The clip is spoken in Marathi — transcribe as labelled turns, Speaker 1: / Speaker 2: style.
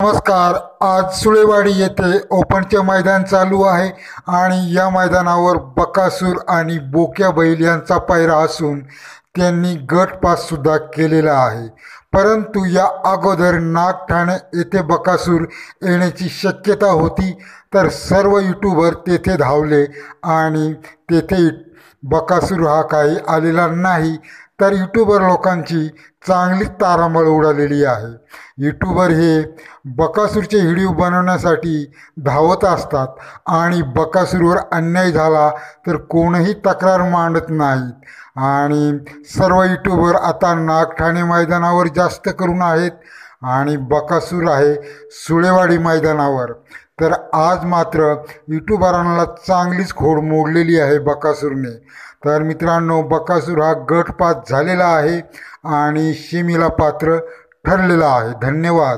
Speaker 1: नमस्कार. आज सुळेवाडी येथे ओपनचे मैदान चालू आहे आणि या मैदानावर बकासूर आणि बोक्या बैल यांचा पायरा असून त्यांनी गट पास सुद्धा केलेला आहे. परंतु या अगोदर नागठाणे येथे बकासूर येण्याची शक्यता होती, तर सर्व यूट्यूबर तेथे धावले आणि तेथे बकासूर हा काही आलेला नाही. तर यूट्यूबर लोकांची चांगलीच तारांबळ उडालेली आहे. यूट्यूबर हे बकासूरचे व्हिडिओ बनवण्यासाठी धावत असतात आणि बकासूरवर अन्याय झाला तर कोणीही तक्रार मांडत नाहीत आणि सर्व यूट्यूबर आता नागठाणे मैदानावर जास्त करून आहेत आणि बकासूर आहे सुळेवाडी मैदानावर. तर आज मात्र यूट्यूबरांना चांगलीच खोड मोडलेली आहे बकासूरने. तर मित्रांनो, बकासूर हा गट पास झालेला आहे आणि शिमीला पात्र ठरलेला आहे. धन्यवाद.